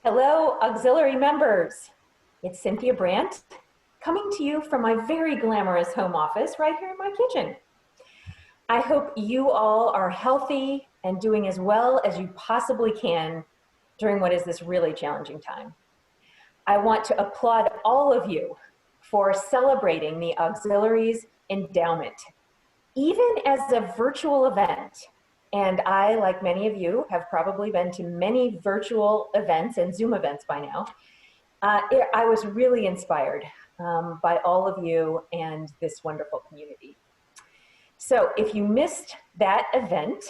Hello, auxiliary members. It's Cynthia Brandt, coming to you from my very glamorous home office right here in my kitchen. I hope you all are healthy and doing as well as you possibly can during what is this really challenging time. I want to applaud all of you for celebrating the Auxiliaries Endowment, even as a virtual event. And I, like many of you, have probably been to many virtual events and Zoom events by now. I was really inspired by all of you and this wonderful community. So if you missed that event,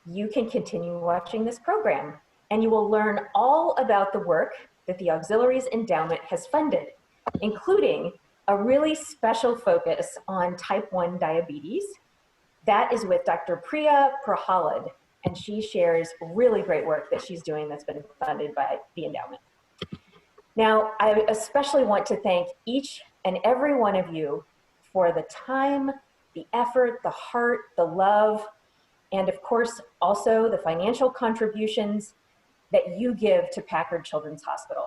you can continue watching this program and you will learn all about the work that the Auxiliaries Endowment has funded, including a really special focus on type 1 diabetes. That is with Dr. Priya Prahalad, and she shares really great work that she's doing that's been funded by the endowment. Now, I especially want to thank each and every one of you for the time, the effort, the heart, the love, and of course, also the financial contributions that you give to Packard Children's Hospital.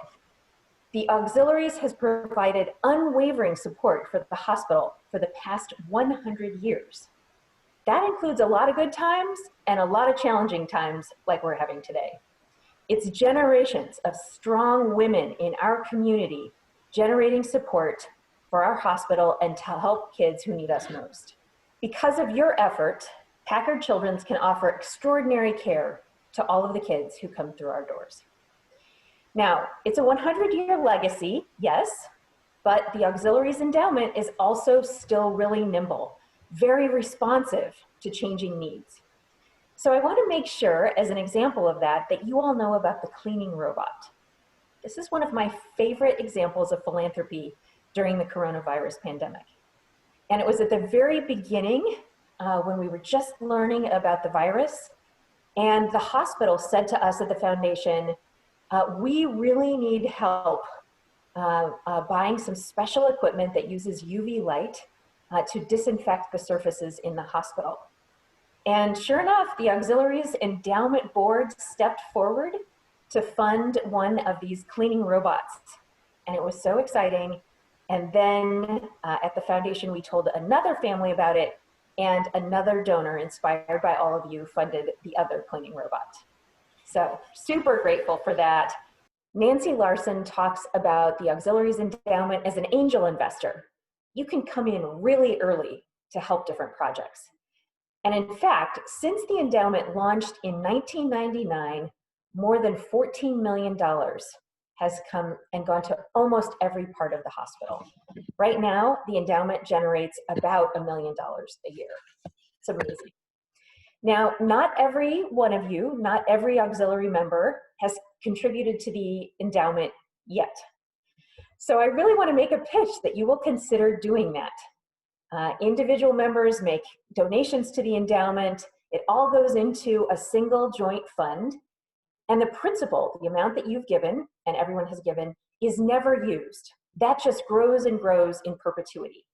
The Auxiliaries has provided unwavering support for the hospital for the past 100 years. That includes a lot of good times and a lot of challenging times like we're having today. It's generations of strong women in our community generating support for our hospital and to help kids who need us most. Because of your effort, Packard Children's can offer extraordinary care to all of the kids who come through our doors. Now, it's a 100-year legacy, yes, but the Auxiliaries Endowment is also still really nimble, very responsive to changing needs. So I want to make sure, as an example of that, that you all know about the cleaning robot. This is one of my favorite examples of philanthropy during the coronavirus pandemic. And it was at the very beginning when we were just learning about the virus, and the hospital said to us at the foundation, we really need help buying some special equipment that uses UV light to disinfect the surfaces in the hospital. And sure enough, the Auxiliaries Endowment Board stepped forward to fund one of these cleaning robots. And it was so exciting. And then at the foundation, we told another family about it, and another donor, inspired by all of you, funded the other cleaning robot. So super grateful for that. Nancy Larson talks about the Auxiliaries Endowment as an angel investor. You can come in really early to help different projects. And in fact, since the endowment launched in 1999, more than $14 million has come and gone to almost every part of the hospital. Right now, the endowment generates about $1 million a year. It's amazing. Now, not every one of you, not every auxiliary member has contributed to the endowment yet. So I really want to make a pitch that you will consider doing that. Individual members make donations to the endowment. It all goes into a single joint fund. And the principal, the amount that you've given and everyone has given, is never used. That just grows and grows in perpetuity.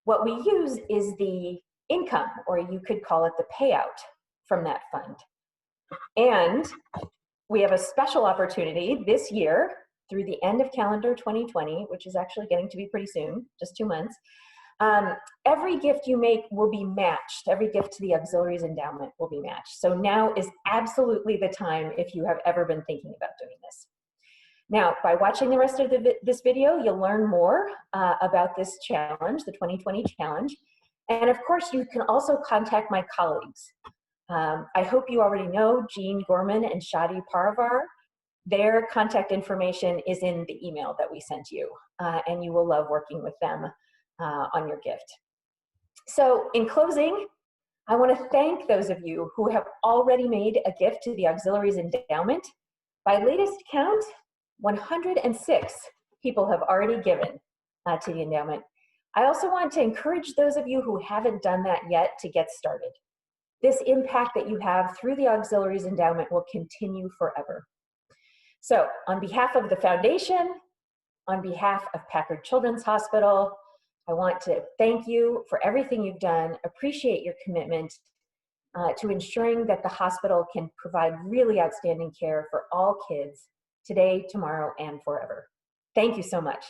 What we use is the income, or you could call it the payout from that fund. And we have a special opportunity this year through the end of calendar 2020, which is actually getting to be pretty soon, just 2 months. Every gift you make will be matched. Every gift to the Auxiliaries Endowment will be matched. So now is absolutely the time if you have ever been thinking about doing this. Now, by watching the rest of this video, you'll learn more about this challenge, the 2020 challenge. And of course, you can also contact my colleagues. I hope you already know Jean Gorman and Shadi Parvar. Their contact information is in the email that we sent you, and you will love working with them on your gift. So in closing, I want to thank those of you who have already made a gift to the Auxiliaries Endowment. By latest count, 106 people have already given to the endowment. I also want to encourage those of you who haven't done that yet to get started. This impact that you have through the Auxiliaries Endowment will continue forever. So on behalf of the foundation, on behalf of Packard Children's Hospital, I want to thank you for everything you've done, appreciate your commitment to ensuring that the hospital can provide really outstanding care for all kids today, tomorrow, and forever. Thank you so much.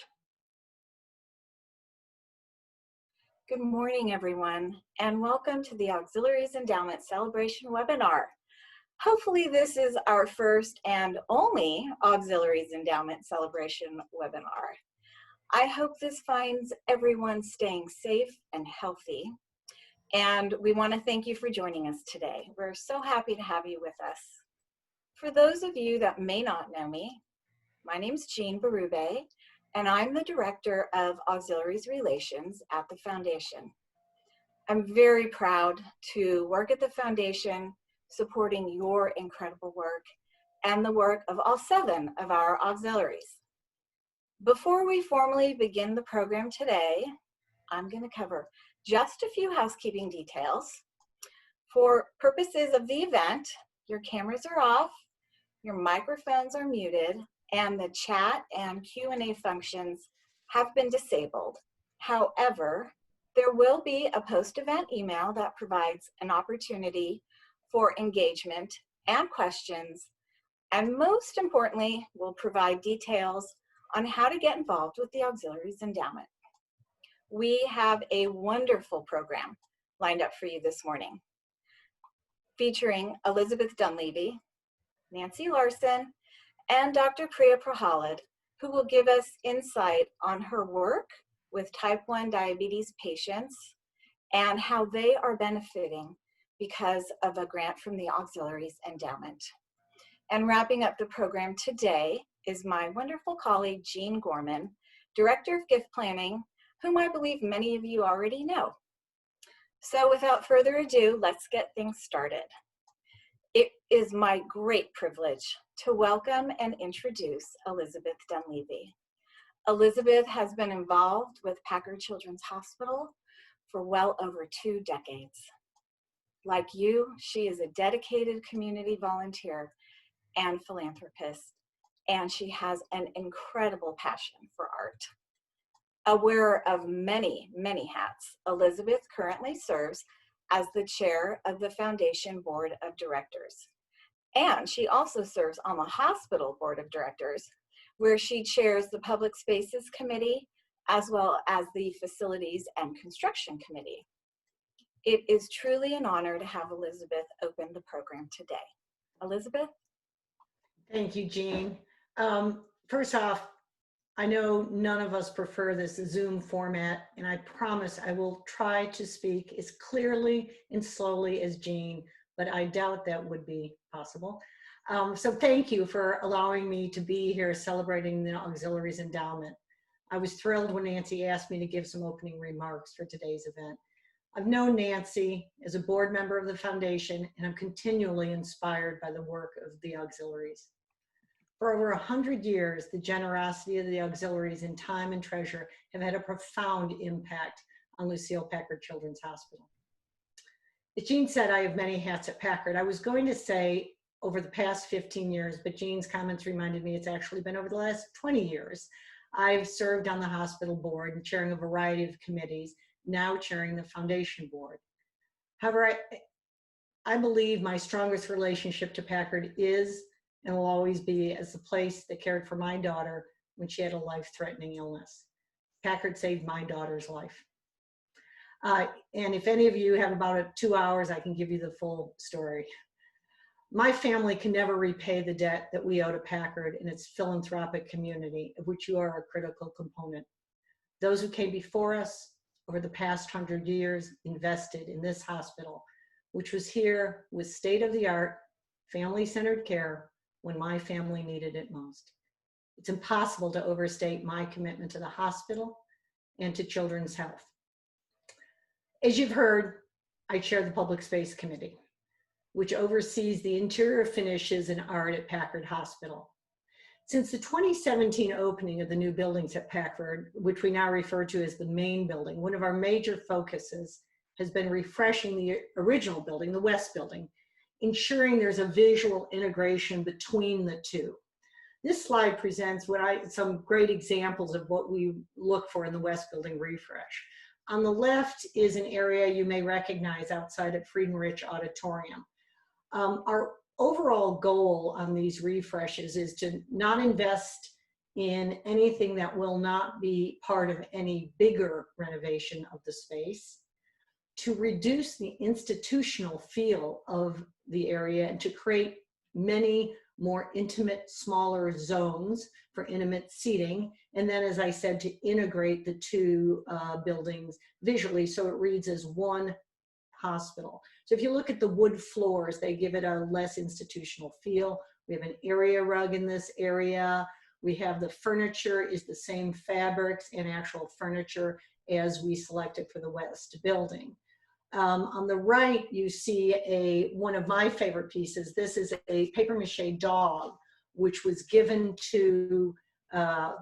Good morning, everyone, and welcome to the Auxiliaries Endowment Celebration webinar. Hopefully this is our first and only Auxiliaries Endowment Celebration webinar. I hope this finds everyone staying safe and healthy, and we want to thank you for joining us today. We're so happy to have you with us. For those of you that may not know me, my name is Jean Berube, and I'm the Director of Auxiliaries Relations at the Foundation. I'm very proud to work at the Foundation, supporting your incredible work and the work of all 7 of our auxiliaries. Before we formally begin the program today, I'm going to cover just a few housekeeping details. For purposes of the event, your cameras are off, your microphones are muted, and the chat and Q&A functions have been disabled. However, there will be a post-event email that provides an opportunity for engagement and questions, and most importantly, will provide details on how to get involved with the Auxiliaries Endowment. We have a wonderful program lined up for you this morning, featuring Elizabeth Dunleavy, Nancy Larson, and Dr. Priya Prahalad, who will give us insight on her work with type 1 diabetes patients and how they are benefiting because of a grant from the Auxiliaries Endowment. And wrapping up the program today is my wonderful colleague, Jean Gorman, Director of Gift Planning, whom I believe many of you already know. So without further ado, let's get things started. It is my great privilege to welcome and introduce Elizabeth Dunleavy. Elizabeth has been involved with Packard Children's Hospital for well over 2 decades. Like you, she is a dedicated community volunteer and philanthropist, and she has an incredible passion for art. Aware of many, many hats, Elizabeth currently serves as the chair of the Foundation Board of Directors. And she also serves on the hospital board of directors, where she chairs the Public Spaces Committee, as well as the Facilities and Construction Committee. It is truly an honor to have Elizabeth open the program today. Elizabeth? Thank you, Jean. First off, I know none of us prefer this Zoom format, and I promise I will try to speak as clearly and slowly as Jean, but I doubt that would be possible. So thank you for allowing me to be here celebrating the Auxiliaries Endowment. I was thrilled when Nancy asked me to give some opening remarks for today's event. I've known Nancy as a board member of the Foundation, and I'm continually inspired by the work of the auxiliaries. For over 100 years, the generosity of the auxiliaries in time and treasure have had a profound impact on Lucile Packard Children's Hospital. As Jean said, I have many hats at Packard. I was going to say over the past 15 years, but Jean's comments reminded me it's actually been over the last 20 years. I've served on the hospital board and chairing a variety of committees, now chairing the Foundation board. However, I believe my strongest relationship to Packard is and will always be as the place that cared for my daughter when she had a life-threatening illness. Packard saved my daughter's life. And if any of you have about 2 hours, I can give you the full story. My family can never repay the debt that we owe to Packard and its philanthropic community, of which you are a critical component. Those who came before us over the past 100 years invested in this hospital, which was here with state-of-the-art, family-centered care when my family needed it most. It's impossible to overstate my commitment to the hospital and to children's health. As you've heard, I chair the Public Space Committee, which oversees the interior finishes and art at Packard Hospital. Since the 2017 opening of the new buildings at Packard, which we now refer to as the main building, one of our major focuses has been refreshing the original building, the West Building, ensuring there's a visual integration between the two. This slide presents some great examples of what we look for in the West Building refresh. On the left is an area you may recognize outside at Friedenrich Auditorium. Our overall goal on these refreshes is to not invest in anything that will not be part of any bigger renovation of the space, to reduce the institutional feel of the area and to create many more intimate, smaller zones for intimate seating. And then, as I said, to integrate the two buildings visually so it reads as one hospital. So if you look at the wood floors, they give it a less institutional feel. We have an area rug in this area. We have the furniture is the same fabrics and actual furniture as we selected for the West building. On the right, you see one of my favorite pieces. This is a paper mache dog, which was given to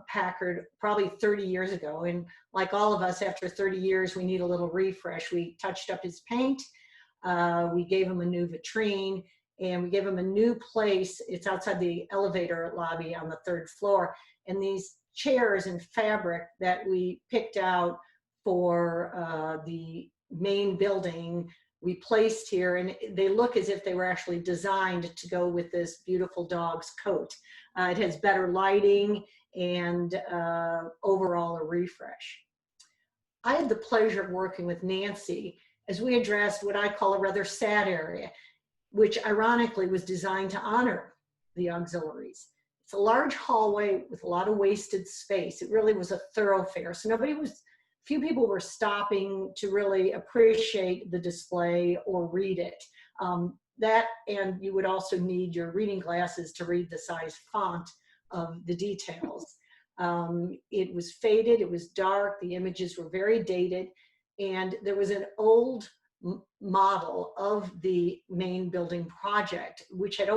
Packard probably 30 years ago. And like all of us, after 30 years, we need a little refresh. We touched up his paint. We gave him a new vitrine, and we gave him a new place. It's outside the elevator lobby on the 3rd floor. And these chairs and fabric that we picked out for the main building, we placed here, and they look as if they were actually designed to go with this beautiful dog's coat. It has better lighting and overall a refresh. I had the pleasure of working with Nancy as we addressed what I call a rather sad area, which ironically was designed to honor the auxiliaries. It's a large hallway with a lot of wasted space. It really was a thoroughfare. So few people were stopping to really appreciate the display or read it. And you would also need your reading glasses to read the size font of the details. It was faded, it was dark, the images were very dated, and there was an old model of the main building project, which had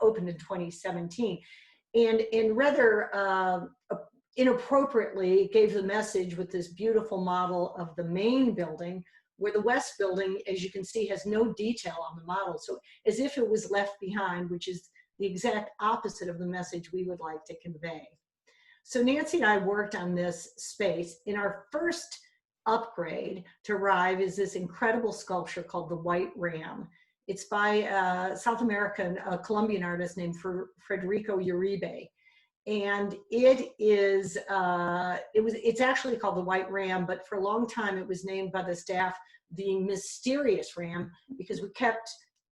opened in 2017. And in rather inappropriately, it gave the message with this beautiful model of the main building, where the West building, as you can see, has no detail on the model. So as if it was left behind, which is the exact opposite of the message we would like to convey. So Nancy and I worked on this space. In our first upgrade to arrive is this incredible sculpture called the White Ram. It's by a South American Colombian artist named Federico Uribe. And it's actually called the White Ram, but for a long time it was named by the staff the Mysterious Ram, because we kept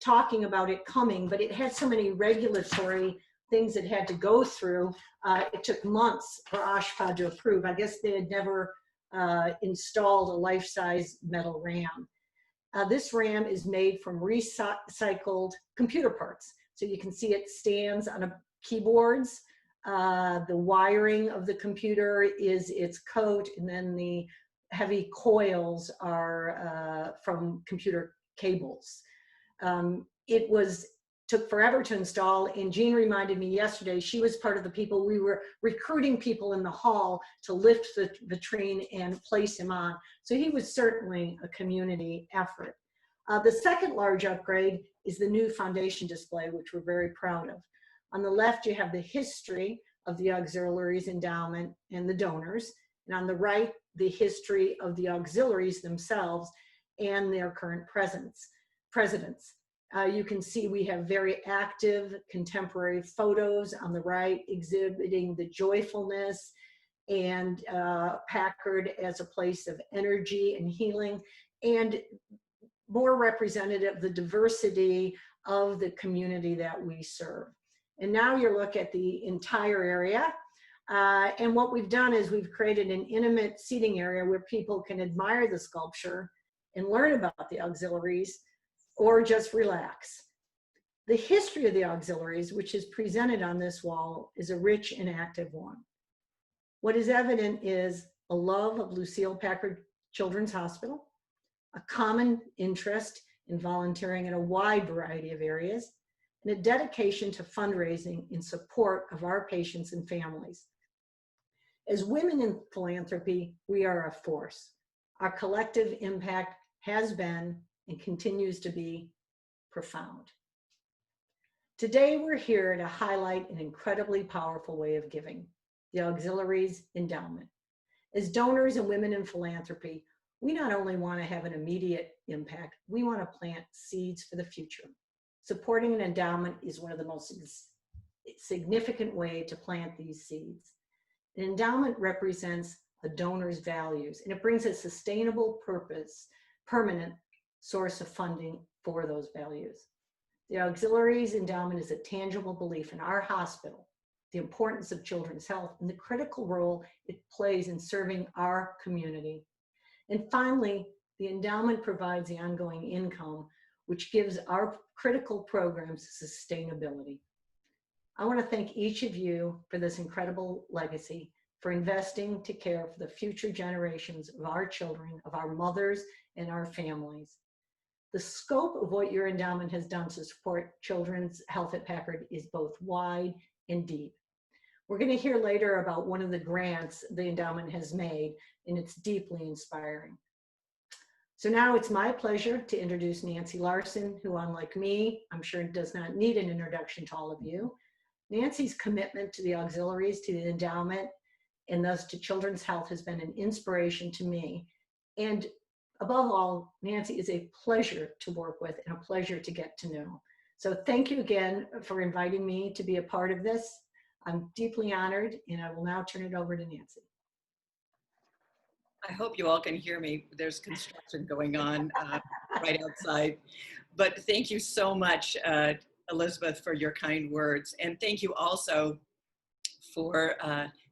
talking about it coming, but it had so many regulatory things it had to go through. It took months for OSHPA to approve. I guess they had never installed a life-size metal ram. This ram is made from recycled computer parts. So you can see it stands on keyboards. The wiring of the computer is its coat, and then the heavy coils are from computer cables. Took forever to install, and Jean reminded me yesterday, she was part of the people, we were recruiting people in the hall to lift the vitrine and place him on. So he was certainly a community effort. The second large upgrade is the new foundation display, which we're very proud of. On the left, you have the history of the auxiliaries endowment and the donors. And on the right, the history of the auxiliaries themselves and their current presidents. You can see we have very active contemporary photos on the right exhibiting the joyfulness and Packard as a place of energy and healing, and more representative of the diversity of the community that we serve. And now you look at the entire area. And what we've done is we've created an intimate seating area where people can admire the sculpture and learn about the auxiliaries or just relax. The history of the auxiliaries, which is presented on this wall, is a rich and active one. What is evident is a love of Lucille Packard Children's Hospital, a common interest in volunteering in a wide variety of areas, and a dedication to fundraising in support of our patients and families. As women in philanthropy, we are a force. Our collective impact has been and continues to be profound. Today, we're here to highlight an incredibly powerful way of giving, the Auxiliaries Endowment. As donors and women in philanthropy, we not only want to have an immediate impact, we want to plant seeds for the future. Supporting an endowment is one of the most significant way to plant these seeds. An endowment represents a donor's values, and it brings a sustainable purpose, permanent source of funding for those values. The Auxiliaries Endowment is a tangible belief in our hospital, the importance of children's health, and the critical role it plays in serving our community. And finally, the endowment provides the ongoing income, which gives our critical programs sustainability. I want to thank each of you for this incredible legacy, for investing to care for the future generations of our children, of our mothers, and our families. The scope of what your endowment has done to support children's health at Packard is both wide and deep. We're going to hear later about one of the grants the endowment has made, and it's deeply inspiring. So now it's my pleasure to introduce Nancy Larson, who, unlike me, I'm sure does not need an introduction to all of you. Nancy's commitment to the auxiliaries, to the endowment, and thus to children's health has been an inspiration to me. And above all, Nancy is a pleasure to work with and a pleasure to get to know. So thank you again for inviting me to be a part of this. I'm deeply honored, and I will now turn it over to Nancy. I hope you all can hear me. There's construction going on right outside. But thank you so much, Elizabeth, for your kind words. And thank you also for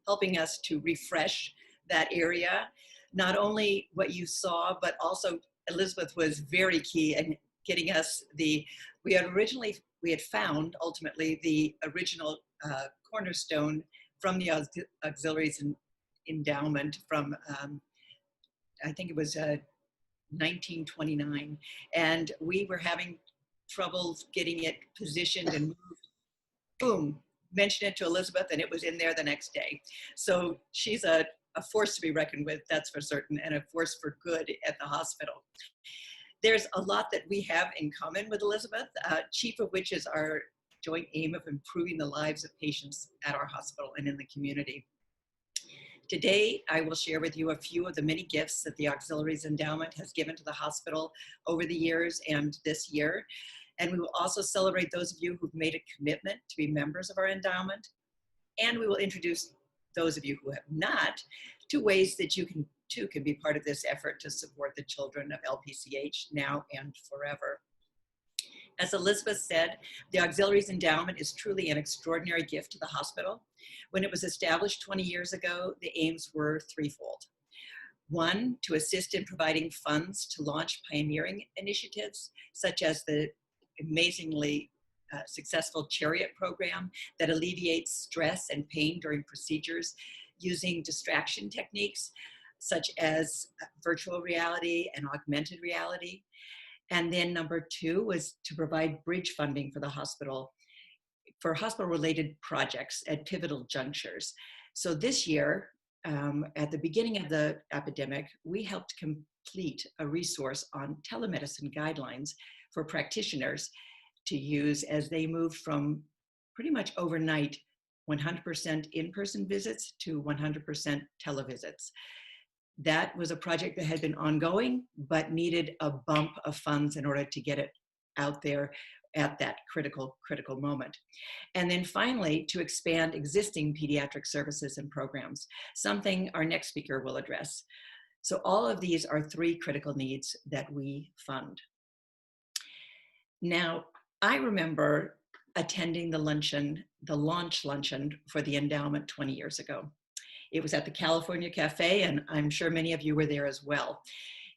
helping us to refresh that area. Not only what you saw, but also Elizabeth was very key in getting us we had found ultimately the original cornerstone from the Auxiliaries Endowment from, I think it was 1929. And we were having trouble getting it positioned and moved. Boom, mentioned it to Elizabeth and it was in there the next day. So she's a force to be reckoned with, that's for certain, and a force for good at the hospital. There's a lot that we have in common with Elizabeth, chief of which is our joint aim of improving the lives of patients at our hospital and in the community. Today, I will share with you a few of the many gifts that the Auxiliaries Endowment has given to the hospital over the years and this year. And we will also celebrate those of you who've made a commitment to be members of our endowment. And we will introduce those of you who have not to ways that you too can be part of this effort to support the children of LPCH now and forever. As Elizabeth said, the Auxiliaries Endowment is truly an extraordinary gift to the hospital. When it was established 20 years ago, the aims were threefold. One, to assist in providing funds to launch pioneering initiatives, such as the amazingly successful Chariot program that alleviates stress and pain during procedures using distraction techniques, such as virtual reality and augmented reality. And then number two was to provide bridge funding for the hospital, for hospital-related projects at pivotal junctures. So this year, at the beginning of the epidemic, we helped complete a resource on telemedicine guidelines for practitioners to use as they moved from pretty much overnight 100% in-person visits to 100% televisits. That was a project that had been ongoing, but needed a bump of funds in order to get it out there at that critical moment. And then finally, to expand existing pediatric services and programs, something our next speaker will address. So all of these are three critical needs that we fund. Now, I remember attending the launch luncheon for the endowment 20 years ago. It was at the California Cafe, and I'm sure many of you were there as well.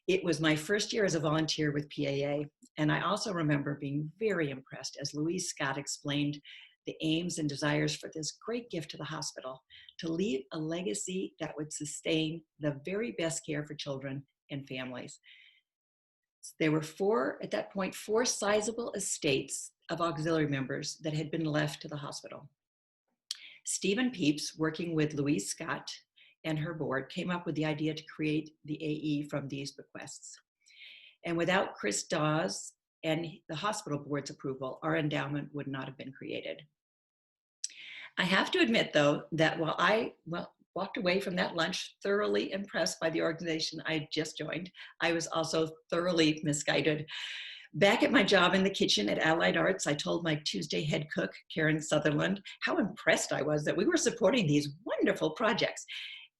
It was my first year as a volunteer with PAA, and I also remember being very impressed as Louise Scott explained the aims and desires for this great gift to the hospital, to leave a legacy that would sustain the very best care for children and families. There were at that point, four sizable estates of auxiliary members that had been left to the hospital. Stephen Pepys, working with Louise Scott and her board, came up with the idea to create the AE from these bequests. And without Chris Dawes and the hospital board's approval, our endowment would not have been created. I have to admit, though, that while I walked away from that lunch thoroughly impressed by the organization I just joined, I was also thoroughly misguided. Back at my job in the kitchen at Allied Arts, I told my Tuesday head cook, Karen Sutherland, how impressed I was that we were supporting these wonderful projects.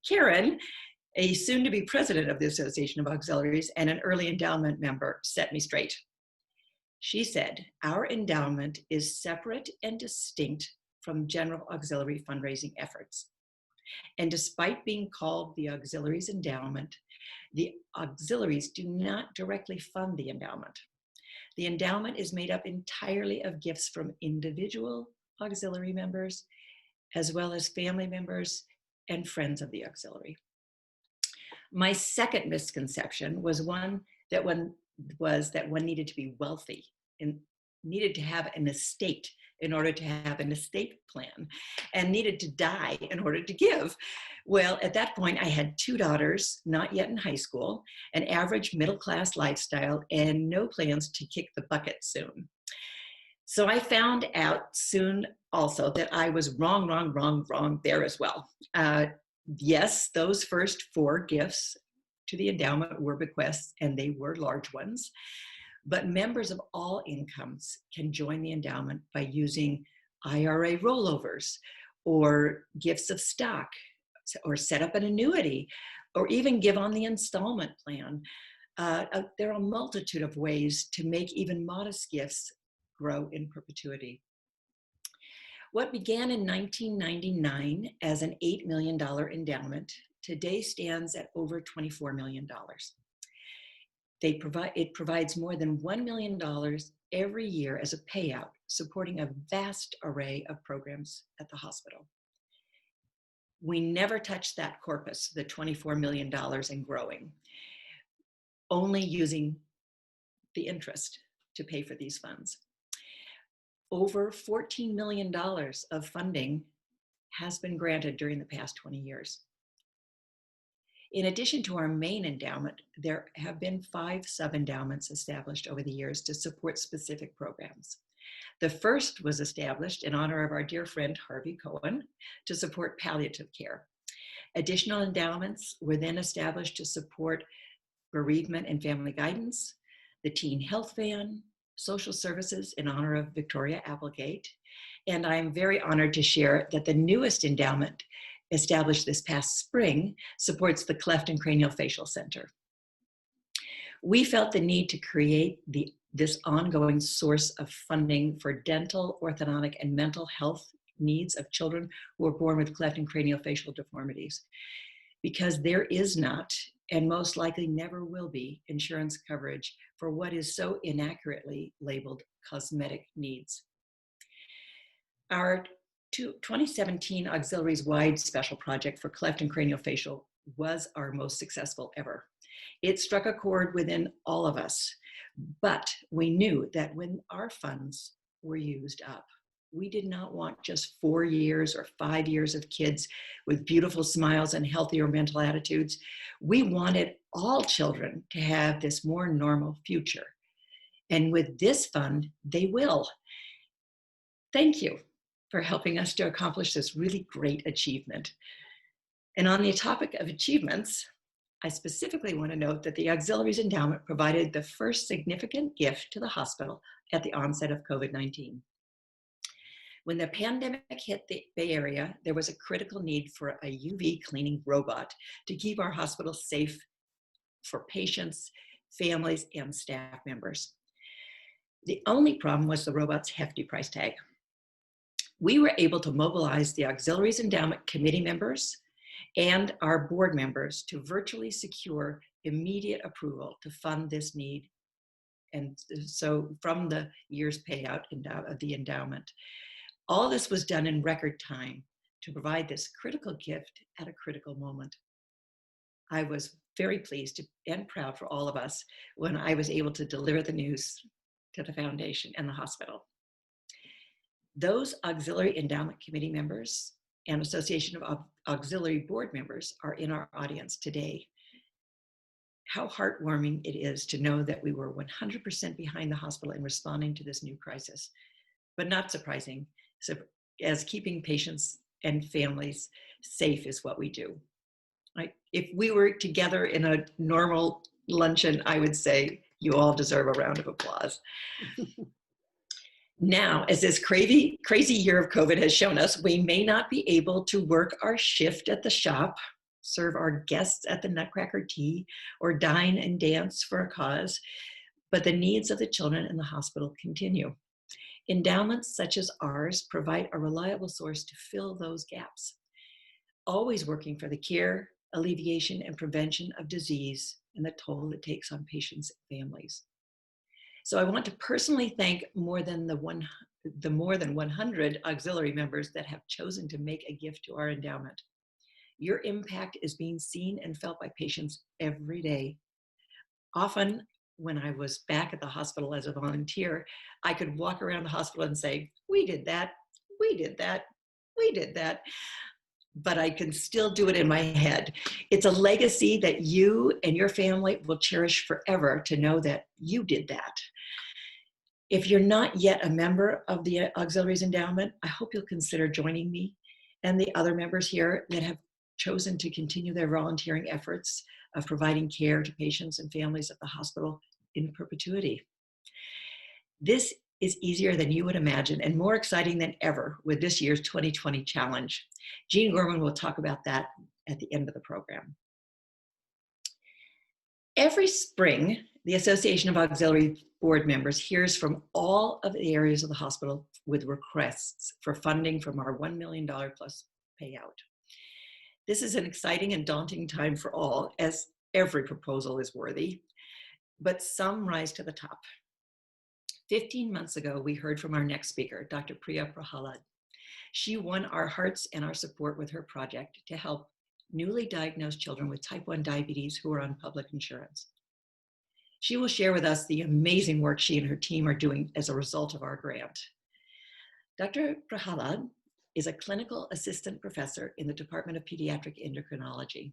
Karen, a soon-to-be president of the Association of Auxiliaries and an early endowment member, set me straight. She said, our endowment is separate and distinct from general auxiliary fundraising efforts. And despite being called the Auxiliaries Endowment, the auxiliaries do not directly fund the endowment. The endowment is made up entirely of gifts from individual auxiliary members, as well as family members and friends of the auxiliary. My second misconception was that one needed to be wealthy and needed to have an estate in order to have an estate plan, and needed to die in order to give. Well, at that point, I had 2 daughters, not yet in high school, an average middle-class lifestyle, and no plans to kick the bucket soon. So I found out soon also that I was wrong there as well. Yes, those first 4 gifts to the endowment were bequests, and they were large ones. But members of all incomes can join the endowment by using IRA rollovers or gifts of stock, or set up an annuity, or even give on the installment plan. There are a multitude of ways to make even modest gifts grow in perpetuity. What began in 1999 as an $8 million endowment today stands at over $24 million. It provides more than $1 million every year as a payout, supporting a vast array of programs at the hospital. We never touched that corpus, the $24 million and growing, only using the interest to pay for these funds. Over $14 million of funding has been granted during the past 20 years. In addition to our main endowment, there have been 5 sub-endowments established over the years to support specific programs. The first was established in honor of our dear friend Harvey Cohen to support palliative care. Additional endowments were then established to support bereavement and family guidance, the Teen Health Van, social services in honor of Victoria Applegate, and I am very honored to share that the newest endowment established this past spring supports the Cleft and Craniofacial Center. We felt the need to create this ongoing source of funding for dental, orthodontic, and mental health needs of children who are born with cleft and craniofacial deformities, because there is not, and most likely never will be, insurance coverage for what is so inaccurately labeled cosmetic needs. Our 2017 Auxiliaries-wide special project for cleft and craniofacial was our most successful ever. It struck a chord within all of us, but we knew that when our funds were used up, we did not want just 4 years or 5 years of kids with beautiful smiles and healthier mental attitudes. We wanted all children to have this more normal future. And with this fund, they will. Thank you for helping us to accomplish this really great achievement. And on the topic of achievements, I specifically want to note that the Auxiliaries Endowment provided the first significant gift to the hospital at the onset of COVID-19. When the pandemic hit the Bay Area, there was a critical need for a UV cleaning robot to keep our hospital safe for patients, families, and staff members. The only problem was the robot's hefty price tag. We were able to mobilize the Auxiliaries Endowment committee members and our board members to virtually secure immediate approval to fund this need. And so from the year's payout of the endowment, all this was done in record time to provide this critical gift at a critical moment. I was very pleased and proud for all of us when I was able to deliver the news to the foundation and the hospital. Those Auxiliary Endowment Committee members and Association of Auxiliary Board members are in our audience today. How heartwarming it is to know that we were 100% behind the hospital in responding to this new crisis, but not surprising, so as keeping patients and families safe is what we do. If we were together in a normal luncheon, I would say, You all deserve a round of applause. Now, as this crazy year of COVID has shown us, we may not be able to work our shift at the shop, serve our guests at the Nutcracker tea, or dine and dance for a cause, but the needs of the children in the hospital continue. Endowments such as ours provide a reliable source to fill those gaps, always working for the care, alleviation, and prevention of disease and the toll it takes on patients and families. So I want to personally thank the more than 100 auxiliary members that have chosen to make a gift to our endowment. Your impact is being seen and felt by patients every day. Often, when I was back at the hospital as a volunteer, I could walk around the hospital and say, we did that, we did that, we did that. But I can still do it in my head. It's a legacy that you and your family will cherish forever, to know that you did that. If you're not yet a member of the Auxiliaries Endowment, I hope you'll consider joining me and the other members here that have chosen to continue their volunteering efforts of providing care to patients and families at the hospital in perpetuity. This is easier than you would imagine and more exciting than ever with this year's 2020 challenge. Jean Gorman will talk about that at the end of the program. Every spring, the Association of Auxiliary Board members hears from all of the areas of the hospital with requests for funding from our $1 million plus payout. This is an exciting and daunting time for all, as every proposal is worthy, but some rise to the top. 15 months ago, we heard from our next speaker, Dr. Priya Prahalad. She won our hearts and our support with her project to help newly diagnosed children with type 1 diabetes who are on public insurance. She will share with us the amazing work she and her team are doing as a result of our grant. Dr. Prahalad is a clinical assistant professor in the Department of Pediatric Endocrinology.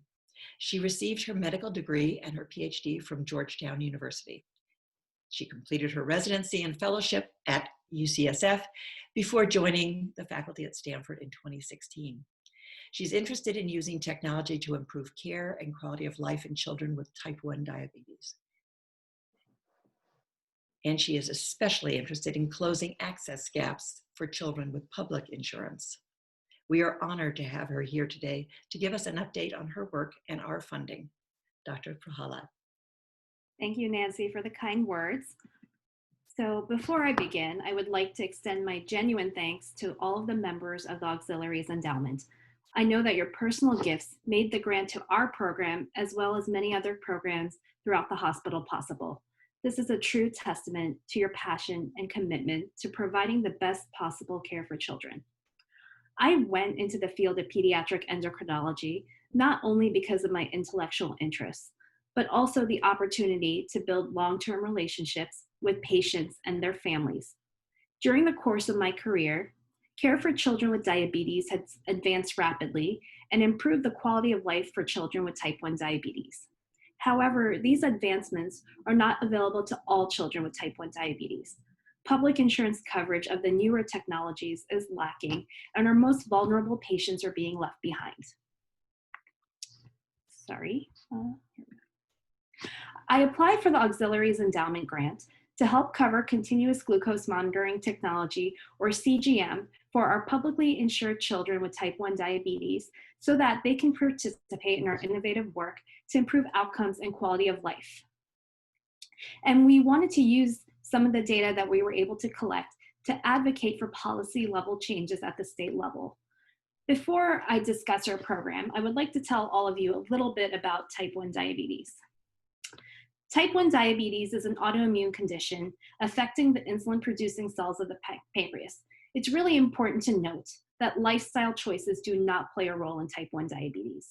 She received her medical degree and her PhD from Georgetown University. She completed her residency and fellowship at UCSF before joining the faculty at Stanford in 2016. She's interested in using technology to improve care and quality of life in children with type 1 diabetes. And she is especially interested in closing access gaps for children with public insurance. We are honored to have her here today to give us an update on her work and our funding. Dr. Prahalad. Thank you, Nancy, for the kind words. So before I begin, I would like to extend my genuine thanks to all of the members of the Auxiliaries Endowment. I know that your personal gifts made the grant to our program, as well as many other programs throughout the hospital, possible. This is a true testament to your passion and commitment to providing the best possible care for children. I went into the field of pediatric endocrinology not only because of my intellectual interests, but also the opportunity to build long-term relationships with patients and their families. During the course of my career, care for children with diabetes has advanced rapidly and improved the quality of life for children with type 1 diabetes. However, these advancements are not available to all children with type 1 diabetes. Public insurance coverage of the newer technologies is lacking, and our most vulnerable patients are being left behind. I applied for the Auxiliaries Endowment Grant to help cover continuous glucose monitoring technology, or CGM, for our publicly insured children with type 1 diabetes so that they can participate in our innovative work to improve outcomes and quality of life. And we wanted to use some of the data that we were able to collect to advocate for policy level changes at the state level. Before I discuss our program, I would like to tell all of you a little bit about type 1 diabetes. Type 1 diabetes is an autoimmune condition affecting the insulin-producing cells of the pancreas. It's really important to note that lifestyle choices do not play a role in type 1 diabetes.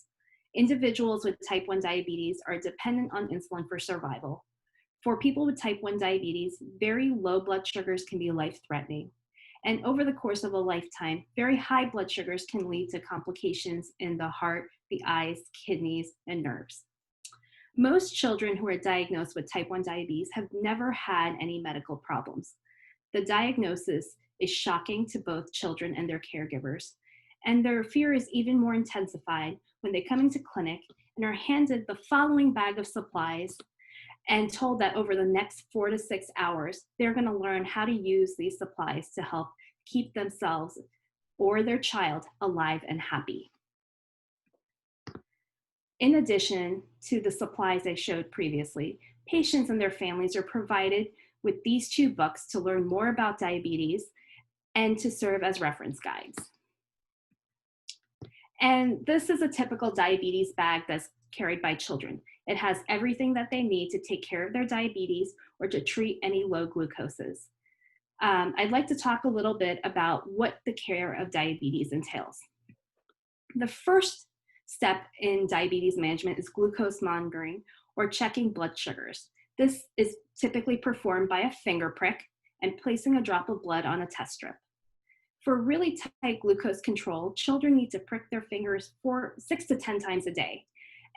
Individuals with type 1 diabetes are dependent on insulin for survival. For people with type 1 diabetes, very low blood sugars can be life-threatening. And over the course of a lifetime, very high blood sugars can lead to complications in the heart, the eyes, kidneys, and nerves. Most children who are diagnosed with type 1 diabetes have never had any medical problems. The diagnosis is shocking to both children and their caregivers, and their fear is even more intensified when they come into clinic and are handed the following bag of supplies and told that over the next 4 to 6 hours, they're going to learn how to use these supplies to help keep themselves or their child alive and happy. In addition to the supplies I showed previously, patients and their families are provided with these 2 books to learn more about diabetes and to serve as reference guides. And this is a typical diabetes bag that's carried by children. It has everything that they need to take care of their diabetes or to treat any low glucoses. I'd like to talk a little bit about what the care of diabetes entails. The first step in diabetes management is glucose monitoring or checking blood sugars. This is typically performed by a finger prick and placing a drop of blood on a test strip. For really tight glucose control, children need to prick their fingers 6 to 10 times a day.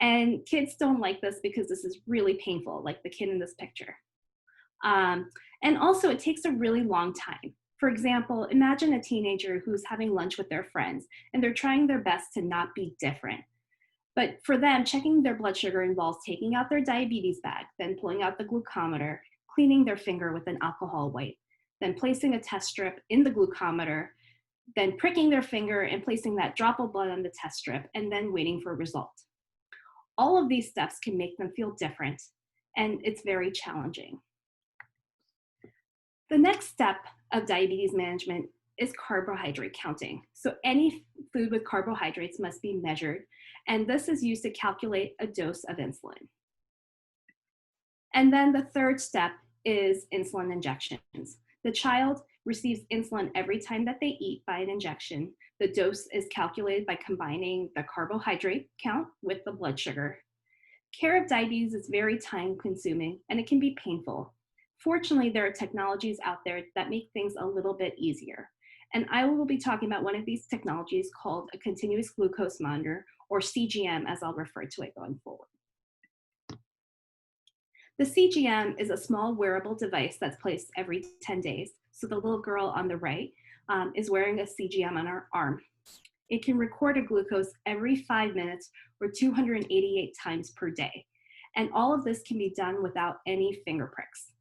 And kids don't like this because this is really painful, like the kid in this picture. And also it takes a really long time. For example, imagine a teenager who's having lunch with their friends and they're trying their best to not be different. But for them, checking their blood sugar involves taking out their diabetes bag, then pulling out the glucometer, cleaning their finger with an alcohol wipe, then placing a test strip in the glucometer, then pricking their finger and placing that drop of blood on the test strip, and then waiting for a result. All of these steps can make them feel different, and it's very challenging. The next step of diabetes management is carbohydrate counting. So any food with carbohydrates must be measured, and this is used to calculate a dose of insulin. And then the third step is insulin injections. The child receives insulin every time that they eat by an injection. The dose is calculated by combining the carbohydrate count with the blood sugar. Care of diabetes is very time consuming and it can be painful. Fortunately, there are technologies out there that make things a little bit easier. And I will be talking about one of these technologies called a continuous glucose monitor, or CGM as I'll refer to it going forward. The CGM is a small wearable device that's placed every 10 days. So the little girl on the right is wearing a CGM on her arm. It can record a glucose every 5 minutes or 288 times per day. And all of this can be done without any finger pricks.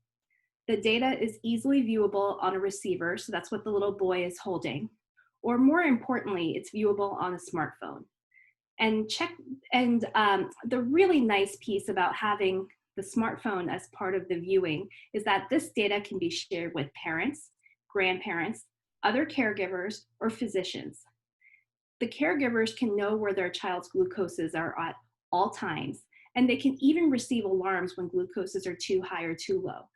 The data is easily viewable on a receiver, so that's what the little boy is holding. Or more importantly, it's viewable on a smartphone. And the really nice piece about having the smartphone as part of the viewing is that this data can be shared with parents, grandparents, other caregivers, or physicians. The caregivers can know where their child's glucoses are at all times, and they can even receive alarms when glucoses are too high or too low.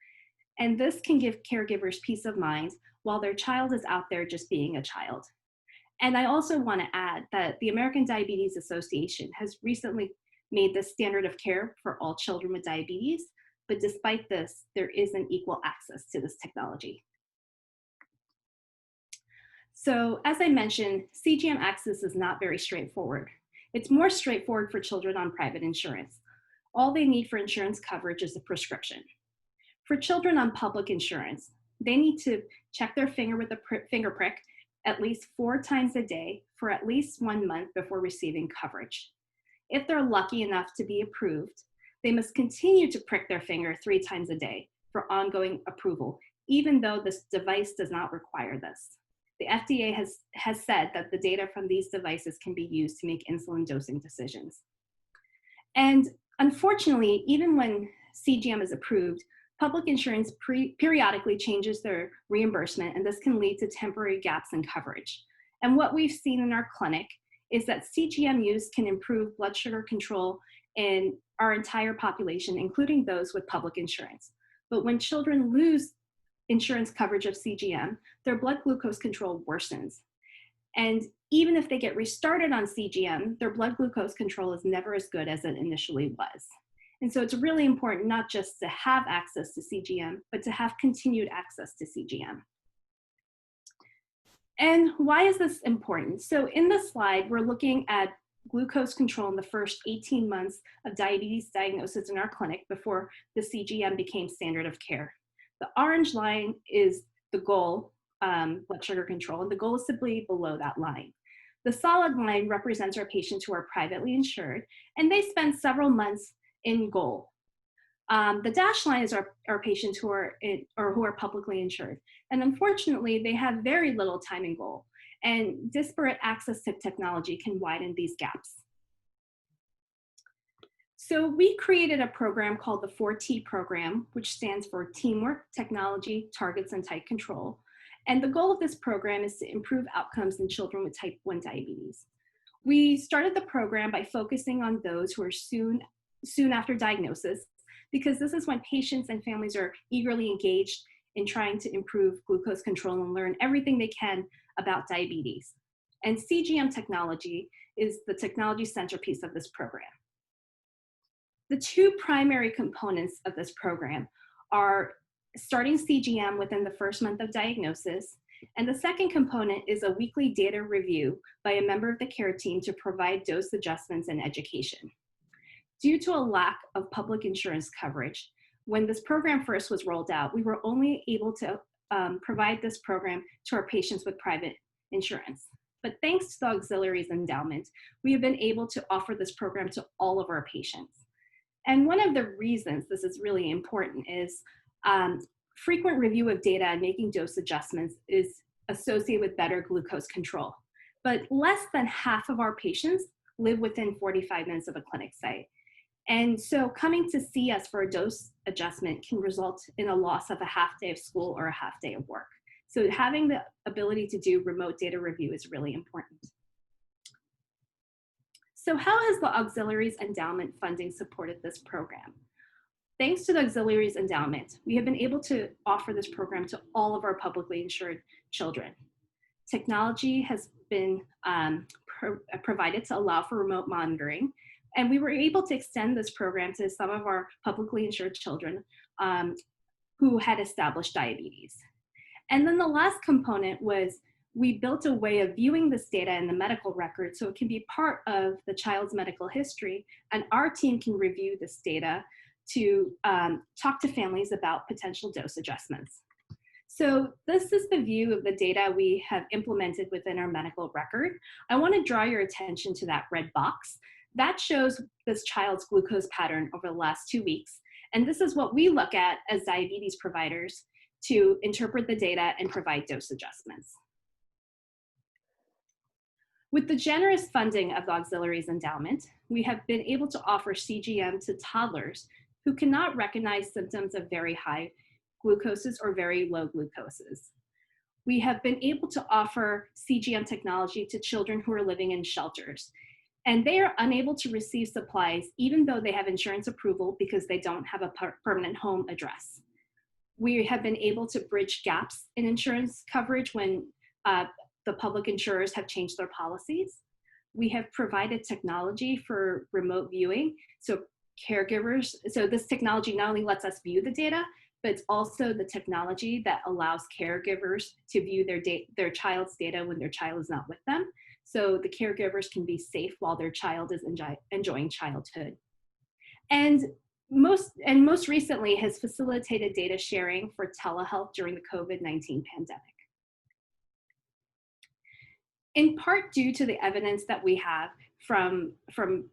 And this can give caregivers peace of mind while their child is out there just being a child. And I also want to add that the American Diabetes Association has recently made this standard of care for all children with diabetes, but despite this, there isn't equal access to this technology. So as I mentioned, CGM Access is not very straightforward. It's more straightforward for children on private insurance. All they need for insurance coverage is a prescription. For children on public insurance, they need to check their finger with a finger prick at least 4 times a day for at least 1 month before receiving coverage. If they're lucky enough to be approved, they must continue to prick their finger 3 times a day for ongoing approval, even though this device does not require this. The FDA has said that the data from these devices can be used to make insulin dosing decisions. And unfortunately, even when CGM is approved, public insurance periodically changes their reimbursement, and this can lead to temporary gaps in coverage. And what we've seen in our clinic is that CGM use can improve blood sugar control in our entire population, including those with public insurance. But when children lose insurance coverage of CGM, their blood glucose control worsens. And even if they get restarted on CGM, their blood glucose control is never as good as it initially was. And so it's really important not just to have access to CGM, but to have continued access to CGM. And why is this important? So in this slide, we're looking at glucose control in the first 18 months of diabetes diagnosis in our clinic before the CGM became standard of care. The orange line is the goal, blood sugar control, and the goal is simply below that line. The solid line represents our patients who are privately insured, and they spend several months in goal. The dashed line is our patients who are publicly insured. And unfortunately, they have very little time and goal, and disparate access to technology can widen these gaps. So we created a program called the 4T program, which stands for Teamwork, Technology, Targets, and Tight Control. And the goal of this program is to improve outcomes in children with type 1 diabetes. We started the program by focusing on those who are soon after diagnosis, because this is when patients and families are eagerly engaged in trying to improve glucose control and learn everything they can about diabetes. And CGM technology is the technology centerpiece of this program. The two primary components of this program are starting CGM within the first month of diagnosis, and the second component is a weekly data review by a member of the care team to provide dose adjustments and education. Due to a lack of public insurance coverage, when this program first was rolled out, we were only able to provide this program to our patients with private insurance. But thanks to the Auxiliaries Endowment, we have been able to offer this program to all of our patients. And one of the reasons this is really important is frequent review of data and making dose adjustments is associated with better glucose control. But less than half of our patients live within 45 minutes of a clinic site. And so coming to see us for a dose adjustment can result in a loss of a half day of school or a half day of work. So having the ability to do remote data review is really important. So how has the Auxiliaries Endowment funding supported this program? Thanks to the Auxiliaries Endowment, we have been able to offer this program to all of our publicly insured children. Technology has been provided to allow for remote monitoring, and we were able to extend this program to some of our publicly insured children who had established diabetes. And then the last component was we built a way of viewing this data in the medical record so it can be part of the child's medical history, and our team can review this data to talk to families about potential dose adjustments. So this is the view of the data we have implemented within our medical record. I want to draw your attention to that red box. That shows this child's glucose pattern over the last 2 weeks. And this is what we look at as diabetes providers to interpret the data and provide dose adjustments. With the generous funding of the Auxiliaries Endowment, we have been able to offer CGM to toddlers who cannot recognize symptoms of very high glucoses or very low glucoses. We have been able to offer CGM technology to children who are living in shelters, and they are unable to receive supplies even though they have insurance approval because they don't have a permanent home address. We have been able to bridge gaps in insurance coverage when the public insurers have changed their policies. We have provided technology for remote viewing, so caregivers, so this technology not only lets us view the data, but it's also the technology that allows caregivers to view their child's data when their child is not with them. So the caregivers can be safe while their child is enjoying childhood. And most recently has facilitated data sharing for telehealth during the COVID-19 pandemic. In part due to the evidence that we have from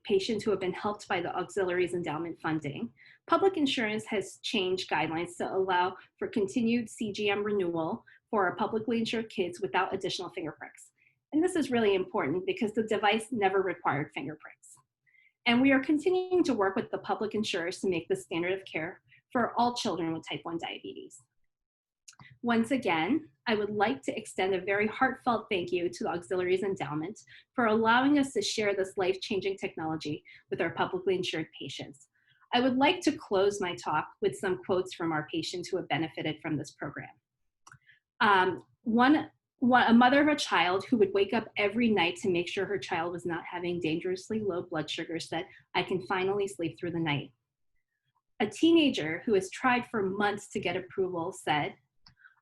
patients who have been helped by the Auxiliaries Endowment funding, public insurance has changed guidelines to allow for continued CGM renewal for our publicly insured kids without additional finger pricks. And this is really important because the device never required finger pricks. And we are continuing to work with the public insurers to make this standard of care for all children with type 1 diabetes. Once again, I would like to extend a very heartfelt thank you to the Auxiliaries Endowment for allowing us to share this life-changing technology with our publicly insured patients. I would like to close my talk with some quotes from our patients who have benefited from this program. A mother of a child who would wake up every night to make sure her child was not having dangerously low blood sugar said, "I can finally sleep through the night." A teenager who has tried for months to get approval said,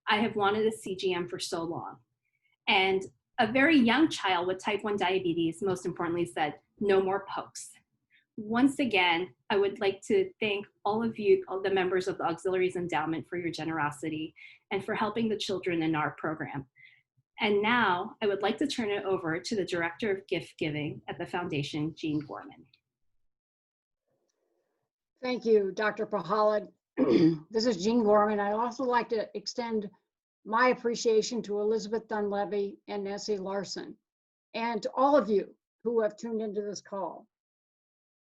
"I have wanted a CGM for so long." And a very young child with type 1 diabetes, most importantly, said, "No more pokes." Once again, I would like to thank all of you, all the members of the Auxiliaries Endowment, for your generosity and for helping the children in our program. And now I would like to turn it over to the Director of Gift Giving at the Foundation, Jean Gorman. Thank you, Dr. Pahala. This is Jean Gorman. I'd also like to extend my appreciation to Elizabeth Dunleavy and Nancy Larson, and to all of you who have tuned into this call.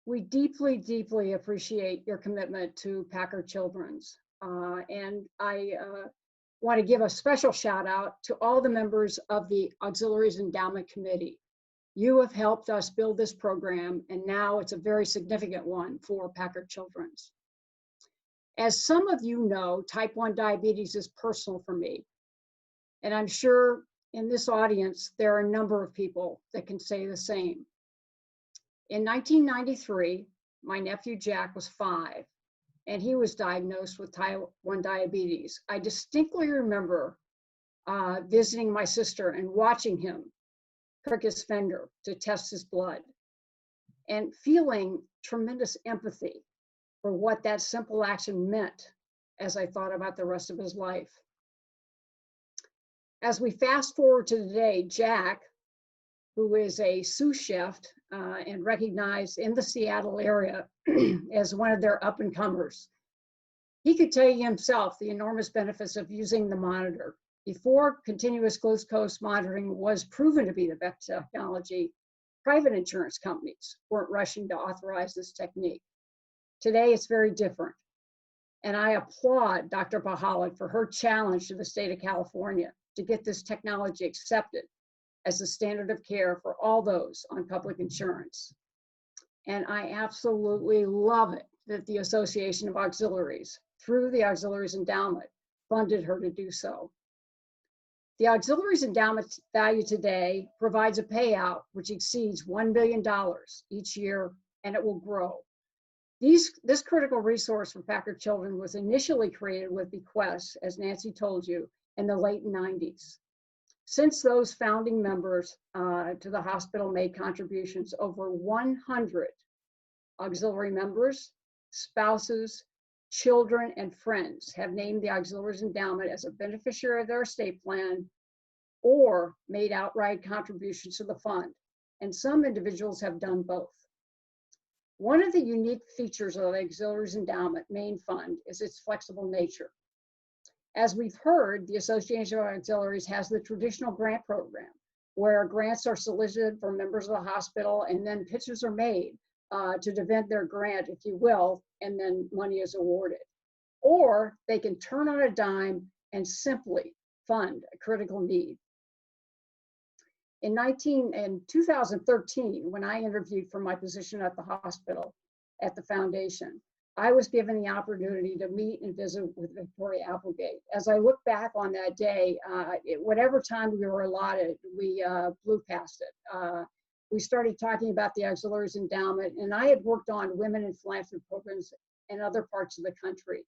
We deeply, deeply appreciate your commitment to Packard Children's. And I want to give a special shout out to all the members of the Auxiliaries Endowment Committee. You have helped us build this program, and now it's a very significant one for Packard Children's. As some of you know, type 1 diabetes is personal for me. And I'm sure in this audience, there are a number of people that can say the same. In 1993, my nephew Jack was 5, and he was diagnosed with type 1 diabetes. I distinctly remember visiting my sister and watching him prick his finger to test his blood and feeling tremendous empathy for what that simple action meant as I thought about the rest of his life. As we fast forward to today, Jack, who is a sous chef and recognized in the Seattle area as one of their up-and-comers, he could tell you himself the enormous benefits of using the monitor. Before continuous glucose monitoring was proven to be the best technology, private insurance companies weren't rushing to authorize this technique. Today, it's very different. And I applaud Dr. Pahala for her challenge to the state of California to get this technology accepted as the standard of care for all those on public insurance. And I absolutely love it that the Association of Auxiliaries, through the Auxiliaries Endowment, funded her to do so. The Auxiliaries Endowment value today provides a payout which exceeds $1 billion each year, and it will grow. This critical resource for Packard children was initially created with bequests, as Nancy told you, in the late 90s. Since those founding members to the hospital made contributions, over 100 auxiliary members, spouses, children, and friends have named the Auxiliaries Endowment as a beneficiary of their estate plan or made outright contributions to the fund. And some individuals have done both. One of the unique features of the Auxiliaries Endowment main fund is its flexible nature. As we've heard, the Association of Auxiliaries has the traditional grant program where grants are solicited for members of the hospital and then pitches are made to defend their grant, if you will, and then money is awarded. Or they can turn on a dime and simply fund a critical need. In 2013, when I interviewed for my position at the hospital, at the foundation, I was given the opportunity to meet and visit with Victoria Applegate. As I look back on that day, whatever time we were allotted, we blew past it. We started talking about the Auxiliaries Endowment, and I had worked on women in philanthropy programs in other parts of the country.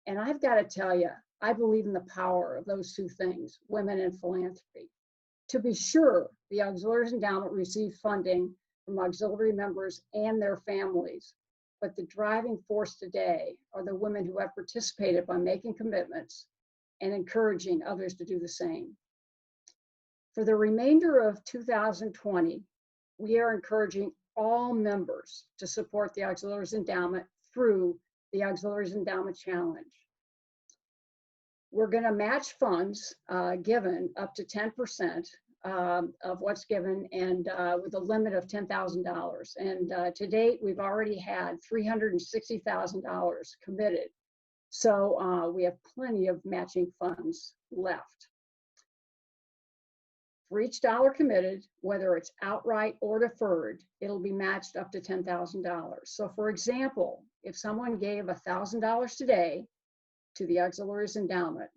And I've got to tell you, I believe in the power of those two things, women and philanthropy. To be sure, the Auxiliaries Endowment received funding from auxiliary members and their families, but the driving force today are the women who have participated by making commitments and encouraging others to do the same. For the remainder of 2020, we are encouraging all members to support the Auxiliaries Endowment through the Auxiliaries Endowment Challenge. We're going to match funds given up to 10% of what's given, and with a limit of $10,000. And to date, we've already had $360,000 committed. So we have plenty of matching funds left. For each dollar committed, whether it's outright or deferred, it'll be matched up to $10,000. So for example, if someone gave $1,000 today to the Auxiliaries Endowment,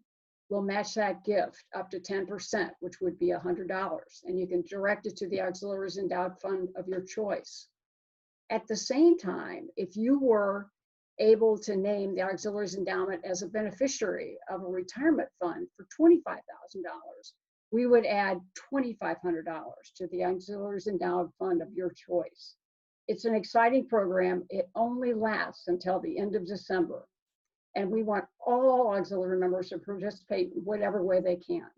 we'll match that gift up to 10%, which would be $100. And you can direct it to the Auxiliaries Endowed Fund of your choice. At the same time, if you were able to name the Auxiliaries Endowment as a beneficiary of a retirement fund for $25,000, we would add $2,500 to the Auxiliaries Endowed Fund of your choice. It's an exciting program. It only lasts until the end of December. And we want all auxiliary members to participate in whatever way they can.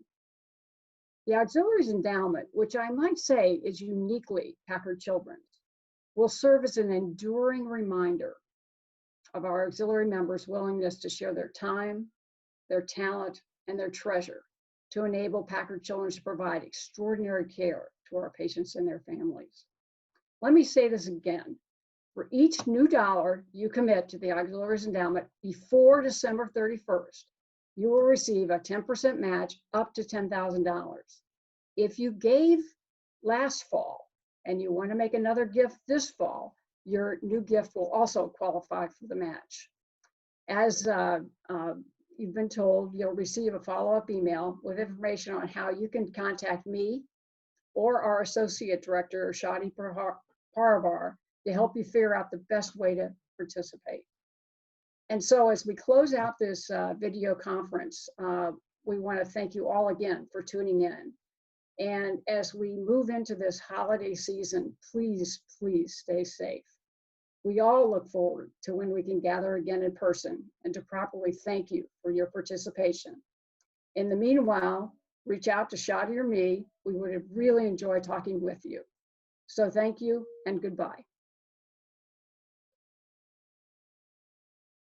The Auxiliaries Endowment, which I might say is uniquely Packard Children's, will serve as an enduring reminder of our auxiliary members' willingness to share their time, their talent, and their treasure to enable Packard Children to provide extraordinary care to our patients and their families. Let me say this again. For each new dollar you commit to the Auxiliaries Endowment before December 31st, you will receive a 10% match up to $10,000. If you gave last fall and you want to make another gift this fall, your new gift will also qualify for the match. As you've been told, you'll receive a follow-up email with information on how you can contact me or our Associate Director, Shadi Paravar, to help you figure out the best way to participate. And so as we close out this video conference, we want to thank you all again for tuning in. And as we move into this holiday season, please, please stay safe. We all look forward to when we can gather again in person and to properly thank you for your participation. In the meanwhile, reach out to Shadi or me. We would have really enjoyed talking with you. So thank you and goodbye.